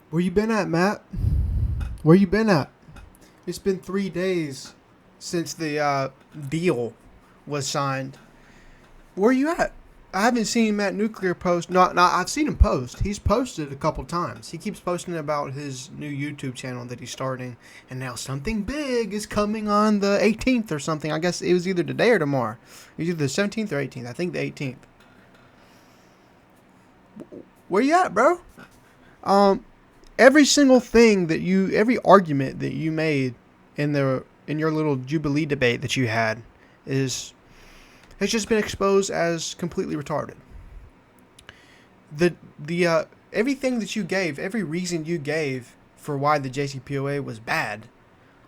Where you been at, Matt? Where you been at? It's been 3 days since the deal was signed. Where you at? I haven't seen Matt Nuclear post. No, I've seen him post. He's posted a couple times. He keeps posting about his new YouTube channel that he's starting, and now something big is coming on the 18th or something. I guess it was either today or tomorrow. It was either the 17th or 18th. I think the 18th. Where you at, bro? Um, every single thing that every argument that you made in your little Jubilee debate that you had is has just been exposed as completely retarded. The everything that you gave, every reason you gave for why the JCPOA was bad,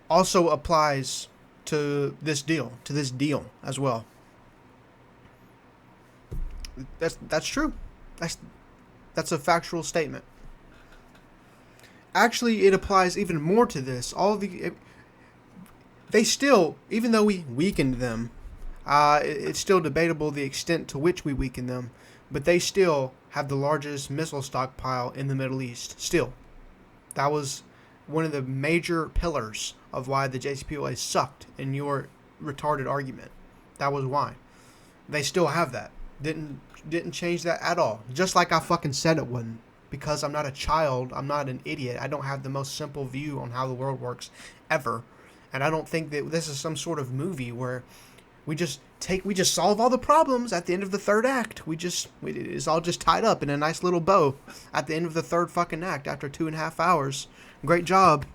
also applies to this deal as well. That's true. That's a factual statement. Actually, it applies even more to this. They still, even though we weakened them, it's still debatable the extent to which we weakened them, but they still have the largest missile stockpile in the Middle East. Still, that was one of the major pillars of why the JCPOA sucked in your retarded argument. That was why. They still have that. Didn't change that at all. Just like I fucking said it wouldn't. Because I'm not a child, I'm not an idiot. I don't have the most simple view on how the world works ever. And I don't think that this is some sort of movie where we just solve all the problems at the end of the third act. It's all just tied up in a nice little bow at the end of the third fucking act after 2.5 hours. Great job.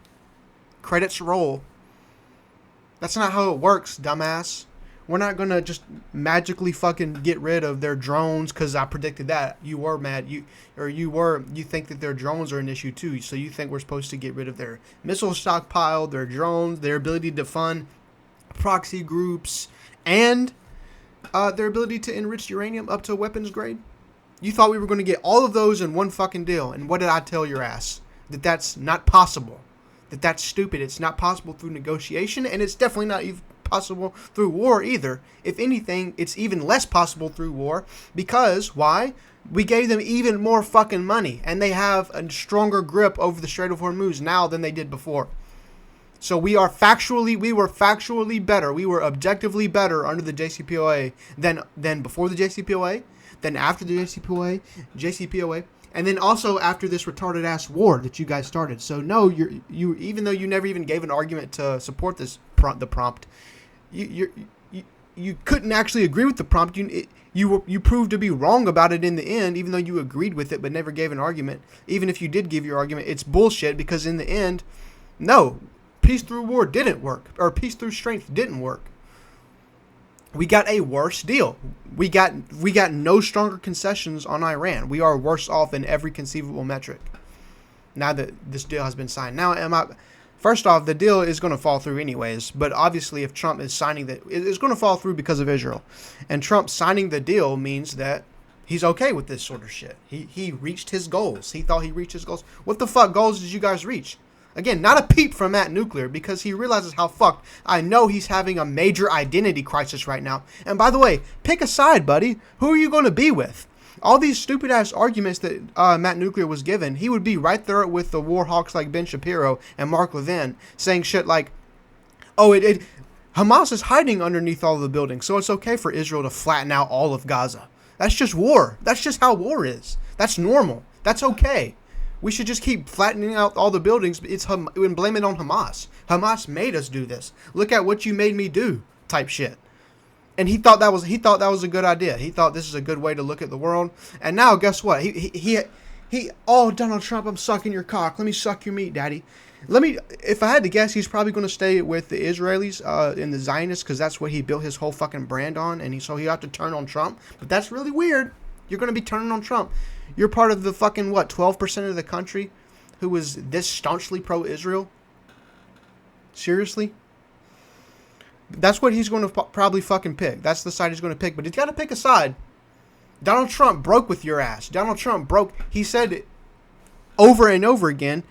Credits roll. That's not how it works, dumbass. We're not gonna just magically fucking get rid of their drones because I predicted that. You were mad. You think that their drones are an issue too. So you think we're supposed to get rid of their missile stockpile, their drones, their ability to fund proxy groups, and their ability to enrich uranium up to weapons grade? You thought we were going to get all of those in one fucking deal. And what did I tell your ass? That's not possible. That's stupid. It's not possible through negotiation, and it's definitely not possible through war either. If anything, it's even less possible through war because why? We gave them even more fucking money, and they have a stronger grip over the Strait of Hormuz now than they did before. So we were factually better. We were objectively better under the JCPOA than before the JCPOA, than after the JCPOA, and then also after this retarded ass war that you guys started. So no, you even though you never even gave an argument to support the prompt, you couldn't actually agree with the prompt. You proved to be wrong about it in the end, even though you agreed with it but never gave an argument. Even if you did give your argument, it's bullshit because in the end, no, peace through war didn't work, or peace through strength didn't work. We got a worse deal. We got no stronger concessions on Iran. We are worse off in every conceivable metric now that this deal has been signed. Now, first off, the deal is going to fall through anyways, but obviously if Trump is signing it's going to fall through because of Israel. And Trump signing the deal means that he's okay with this sort of shit. He reached his goals. He thought he reached his goals. What the fuck goals did you guys reach? Again, not a peep from Matt Nuclear because he realizes how fucked. I know he's having a major identity crisis right now. And by the way, pick a side, buddy. Who are you going to be with? All these stupid ass arguments that Matt Nuclear was given, he would be right there with the war hawks like Ben Shapiro and Mark Levin saying shit like, oh, Hamas is hiding underneath all of the buildings, so it's okay for Israel to flatten out all of Gaza. That's just war. That's just how war is. That's normal. That's okay. We should just keep flattening out all the buildings and blame it on Hamas. Hamas made us do this. Look at what you made me do type shit. And he thought that was a good idea. He thought this is a good way to look at the world. And now guess what? Oh, Donald Trump, I'm sucking your cock. Let me suck your meat, daddy. If I had to guess, he's probably going to stay with the Israelis and the Zionists because that's what he built his whole fucking brand on. And so he have to turn on Trump. But that's really weird. You're going to be turning on Trump. You're part of the fucking, 12% of the country who is this staunchly pro-Israel? Seriously? That's what he's going to probably fucking pick. That's the side he's going to pick. But he's got to pick a side. Donald Trump broke with your ass. Donald Trump broke. He said it over and over again.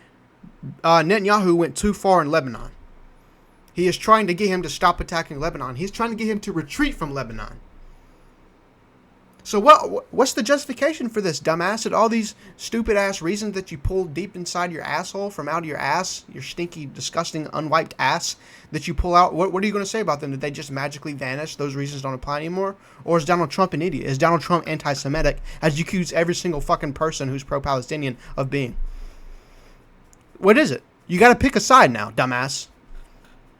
Netanyahu went too far in Lebanon. He is trying to get him to stop attacking Lebanon. He's trying to get him to retreat from Lebanon. So what's the justification for this, dumbass? And all these stupid ass reasons that you pulled deep inside your asshole from out of your ass, your stinky, disgusting, unwiped ass that you pull out. What are you going to say about them? Did they just magically vanish? Those reasons don't apply anymore? Or is Donald Trump an idiot? Is Donald Trump anti-Semitic, as you accuse every single fucking person who's pro-Palestinian of being? What is it? You got to pick a side now, dumbass.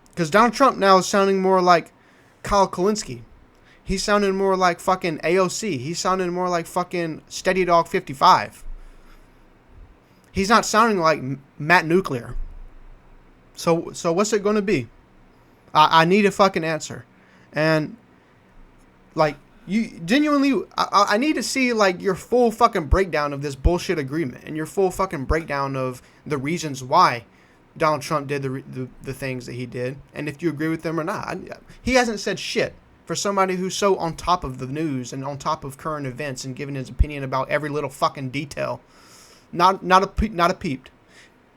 Because Donald Trump now is sounding more like Kyle Kulinski. He's sounding more like fucking AOC. He's sounding more like fucking Steady Dog 55. He's not sounding like Matt Nuclear. So what's it going to be? I need a fucking answer. And, like, you genuinely, I need to see, like, your full fucking breakdown of this bullshit agreement. And your full fucking breakdown of the reasons why Donald Trump did the things that he did. And if you agree with them or not. He hasn't said shit. For somebody who's so on top of the news and on top of current events and giving his opinion about every little fucking detail. Not a peep.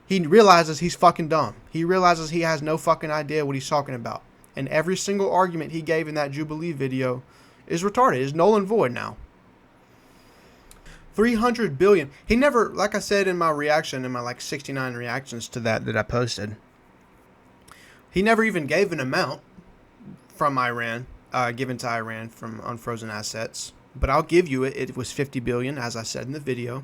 He realizes he's fucking dumb. He realizes he has no fucking idea what he's talking about. And every single argument he gave in that Jubilee video is retarded. Is null and void now. 300 billion. He never, like I said in my reaction, in my like 69 reactions to that I posted, he never even gave an amount from Iran. Given to Iran from unfrozen assets, but I'll give you it. It was 50 billion, as I said in the video.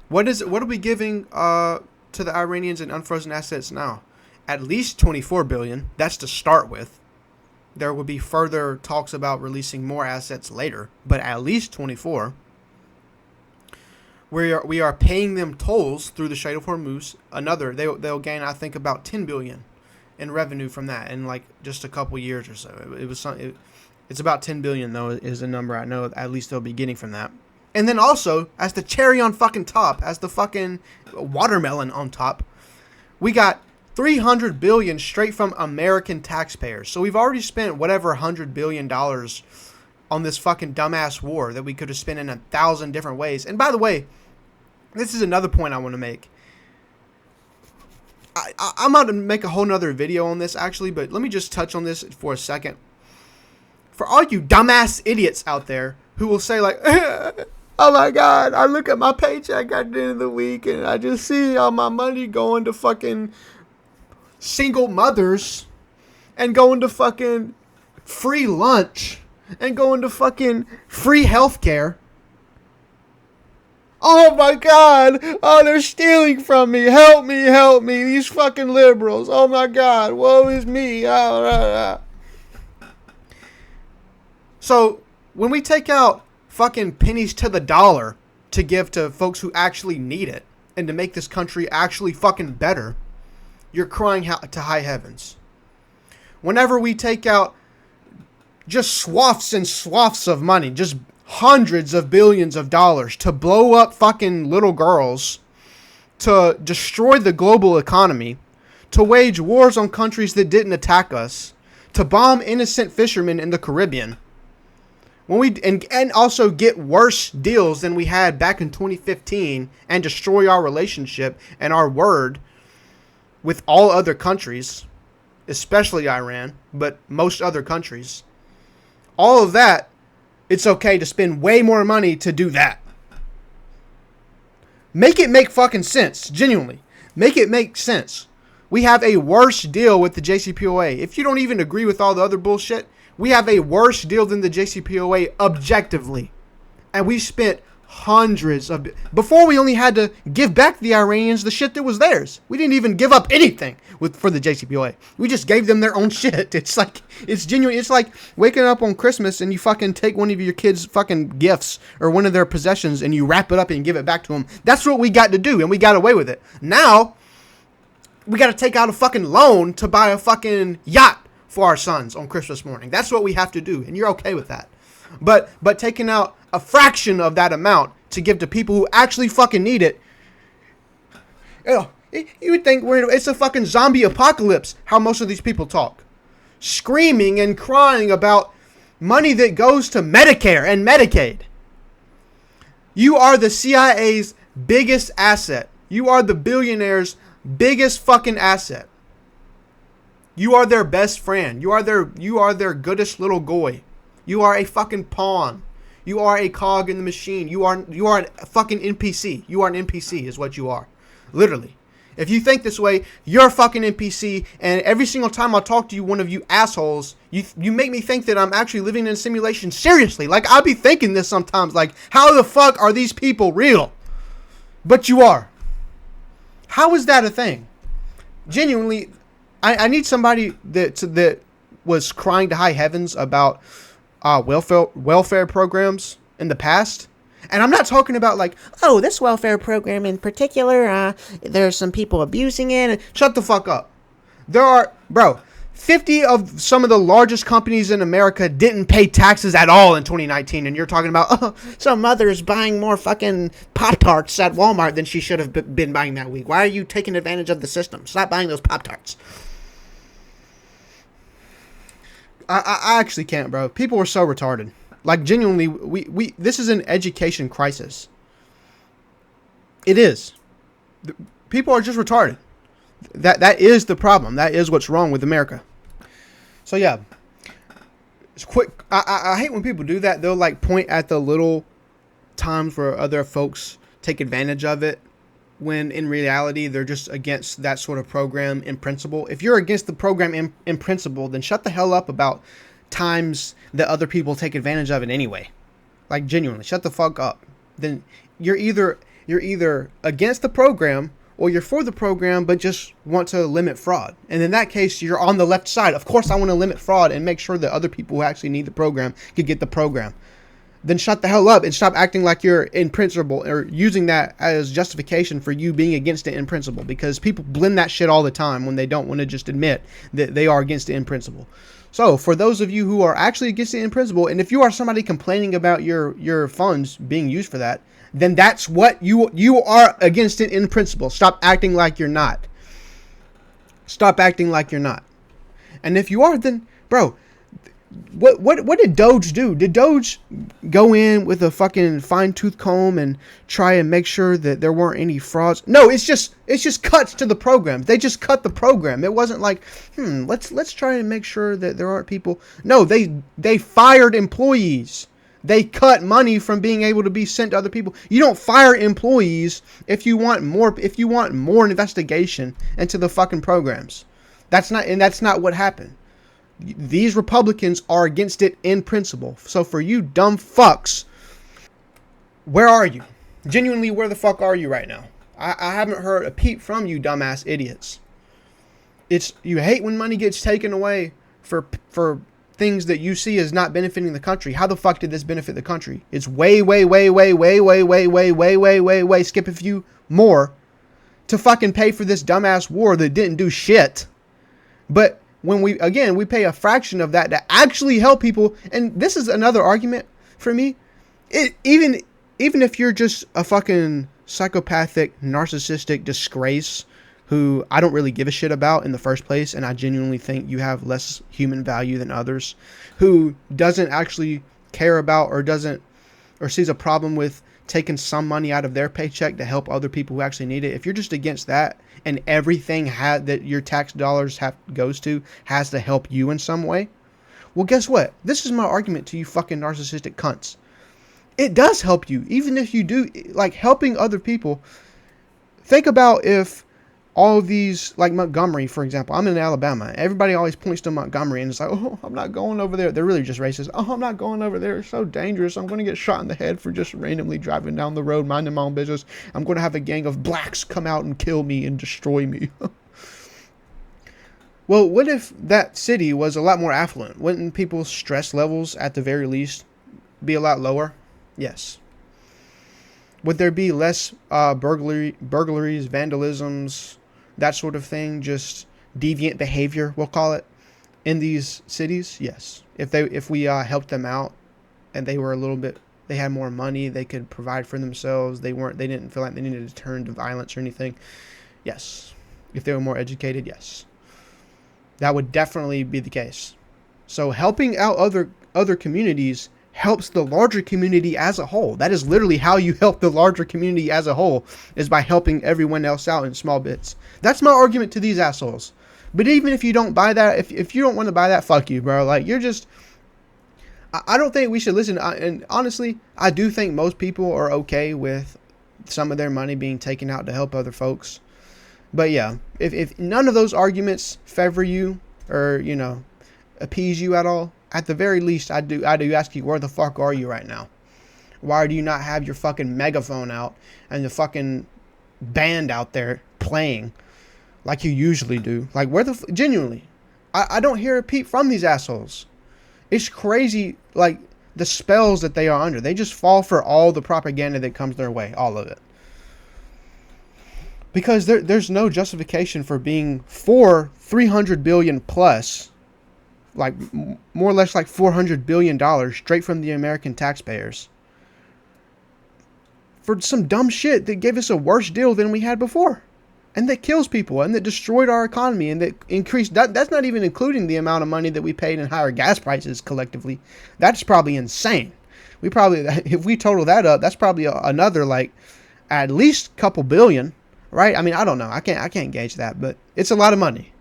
What are we giving to the Iranians in unfrozen assets now? At least 24 billion. That's to start with. There will be further talks about releasing more assets later, but at least 24. We are paying them tolls through the Strait of Hormuz. They'll gain, I think, about 10 billion. In revenue from that in like just a couple years or so. It's about 10 billion though is the number I know at least they'll be getting from that. And then also, as the cherry on fucking top, as the fucking watermelon on top, we got 300 billion straight from American taxpayers. So we've already spent whatever $100 billion on this fucking dumbass war that we could have spent in 1,000 different ways. And by the way, this is another point I want to make. I'm about to make a whole nother video on this, actually, but let me just touch on this for a second. For all you dumbass idiots out there who will say, like, oh my God, I look at my paycheck at the end of the week and I just see all my money going to fucking single mothers and going to fucking free lunch and going to fucking free healthcare. Oh my God! Oh, they're stealing from me! Help me! Help me! These fucking liberals! Oh my God! Woe is me! So, when we take out fucking pennies to the dollar to give to folks who actually need it and to make this country actually fucking better, you're crying to high heavens. Whenever we take out just swaths and swaths of money, just hundreds of billions of dollars to blow up fucking little girls, to destroy the global economy, to wage wars on countries that didn't attack us, to bomb innocent fishermen in the Caribbean, and also get worse deals than we had back in 2015 and destroy our relationship and our word with all other countries, especially Iran, but most other countries. All of that, it's okay to spend way more money to do that. Make it make fucking sense. Genuinely. Make it make sense. We have a worse deal with the JCPOA. If you don't even agree with all the other bullshit, we have a worse deal than the JCPOA objectively. And we spent hundreds of... Before we only had to give back the Iranians the shit that was theirs. We didn't even give up anything for the JCPOA. We just gave them their own shit. It's like... It's genuine. It's like waking up on Christmas and you fucking take one of your kids' fucking gifts or one of their possessions and you wrap it up and give it back to them. That's what we got to do, and we got away with it. Now, we got to take out a fucking loan to buy a fucking yacht for our sons on Christmas morning. That's what we have to do, and you're okay with that. But taking out a fraction of that amount to give to people who actually fucking need it, you would think it's a fucking zombie apocalypse how most of these people talk. Screaming and crying about money that goes to Medicare and Medicaid. You are the CIA's biggest asset. You are the billionaires' biggest fucking asset. You are their best friend. You are their goodest little goy. You are a fucking pawn. You are a cog in the machine. You are a fucking NPC. You are an NPC is what you are. Literally. If you think this way, you're a fucking NPC, and every single time I talk to you, one of you assholes, you make me think that I'm actually living in a simulation. Seriously, like, I'll be thinking this sometimes, like, how the fuck are these people real? But you are. How is that a thing? Genuinely, I need somebody that was crying to high heavens about welfare programs in the past. And I'm not talking about like, oh, this welfare program in particular, there's some people abusing it. Shut the fuck up. There are, 50 of some of the largest companies in America didn't pay taxes at all in 2019. And you're talking about, oh, some mother's buying more fucking Pop-Tarts at Walmart than she should have been buying that week. Why are you taking advantage of the system? Stop buying those Pop-Tarts. I actually can't, bro. People are so retarded. Like, genuinely, we this is an education crisis. It is. People are just retarded. That is the problem. That is what's wrong with America. So, yeah. It's quick. I hate when people do that. They'll, like, point at the little times where other folks take advantage of it, when in reality they're just against that sort of program in principle. If you're against the program in principle, then shut the hell up about times that other people take advantage of it anyway. Like, genuinely, shut the fuck up. Then you're either against the program or you're for the program but just want to limit fraud. And in that case, you're on the left side. Of course I want to limit fraud and make sure that other people who actually need the program can get the program. Then shut the hell up and stop acting like you're in principle or using that as justification for you being against it in principle, because people blend that shit all the time when they don't want to just admit that they are against it in principle. So, for those of you who are actually against it in principle, and if you are somebody complaining about your funds being used for that, then that's what you are against it in principle. Stop acting like you're not. Stop acting like you're not. And if you are, then, bro, what did Doge do? Did Doge go in with a fucking fine-tooth comb and try and make sure that there weren't any frauds? No, it's just cuts to the program. They just cut the program. It wasn't like, let's try and make sure that there aren't people. No, they fired employees. They cut money from being able to be sent to other people. You don't fire employees if you want more investigation into the fucking programs. That's not what happened. These Republicans are against it in principle. So for you dumb fucks, where are you? Genuinely, where the fuck are you right now? I haven't heard a peep from you dumbass idiots. You hate when money gets taken away for things that you see as not benefiting the country. How the fuck did this benefit the country? It's way skip a few more to fucking pay for this dumbass war that didn't do shit. But when we pay a fraction of that to actually help people. And this is another argument for me. Even if you're just a fucking psychopathic, narcissistic disgrace who I don't really give a shit about in the first place, and I genuinely think you have less human value than others, who doesn't actually care about or sees a problem with taking some money out of their paycheck to help other people who actually need it. If you're just against that and everything that your tax dollars goes to has to help you in some way, well, guess what? This is my argument to you fucking narcissistic cunts. It does help you, even if you do, like, helping other people. Think about if all of these, like Montgomery, for example. I'm in Alabama. Everybody always points to Montgomery and it's like, oh, I'm not going over there. They're really just racist. Oh, I'm not going over there. It's so dangerous. I'm going to get shot in the head for just randomly driving down the road, minding my own business. I'm going to have a gang of blacks come out and kill me and destroy me. Well, what if that city was a lot more affluent? Wouldn't people's stress levels, at the very least, be a lot lower? Yes. Would there be less burglaries, vandalisms, that sort of thing, just deviant behavior, we'll call it, in these cities? Yes. If we helped them out and they had more money, they could provide for themselves, they didn't feel like they needed to turn to violence or anything. Yes. If they were more educated, yes. That would definitely be the case. So helping out other communities helps the larger community as a whole. That is literally how you help the larger community as a whole, is by helping everyone else out in small bits. That's my argument to these assholes. But even if you don't buy that, if you don't want to buy that, fuck you, bro. Like, you're just, I don't think we should listen. And honestly, I do think most people are okay with some of their money being taken out to help other folks. But yeah, if none of those arguments favor you or, you know, appease you at all, at the very least, I do ask you, where the fuck are you right now? Why do you not have your fucking megaphone out and the fucking band out there playing like you usually do? Like, genuinely, I don't hear a peep from these assholes. It's crazy, like, the spells that they are under. They just fall for all the propaganda that comes their way, all of it. Because there's no justification for being for $300 billion plus, like more or less like $400 billion straight from the American taxpayers, for some dumb shit that gave us a worse deal than we had before, and that kills people, and that destroyed our economy, and that increased that's not even including the amount of money that we paid in higher gas prices collectively. That's probably insane. We probably, if we total that up, that's probably another, like, at least couple billion, right? I mean, I don't know. I can't gauge that, but it's a lot of money.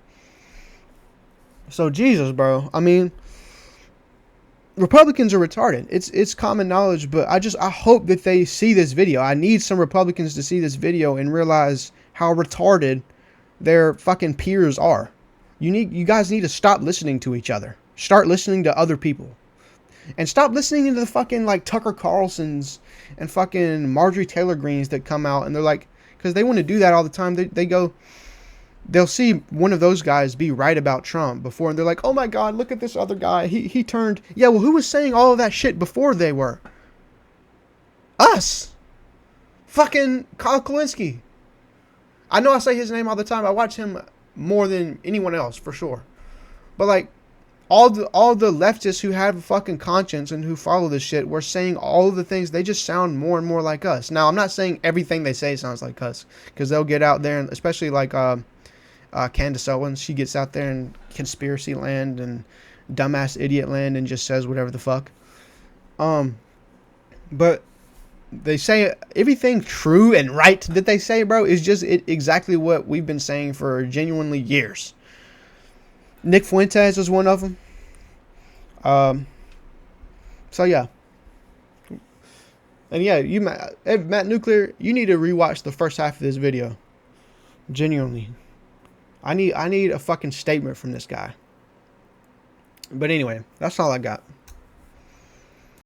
So Jesus, bro. I mean, Republicans are retarded. It's common knowledge, but I hope that they see this video. I need some Republicans to see this video and realize how retarded their fucking peers are. You guys need to stop listening to each other. Start listening to other people. And stop listening to the fucking, like, Tucker Carlsons and fucking Marjorie Taylor Greens that come out and they're like, because they want to do that all the time. They'll see one of those guys be right about Trump before, and they're like, oh my God, look at this other guy. He turned. Yeah, well, who was saying all of that shit before they were? Us. Fucking Kyle Kulinski. I know I say his name all the time. I watch him more than anyone else, for sure. But, like, all the leftists who have a fucking conscience and who follow this shit were saying all of the things. They just sound more and more like us. Now, I'm not saying everything they say sounds like us, because they'll get out there, and especially like Candace Owens, she gets out there in conspiracy land and dumbass idiot land and just says whatever the fuck. But they say everything true and right that they say, bro, is just exactly what we've been saying for genuinely years. Nick Fuentes is one of them. So yeah. And yeah, Matt Nuclear, you need to rewatch the first half of this video. Genuinely. I need a fucking statement from this guy. But anyway, that's all I got.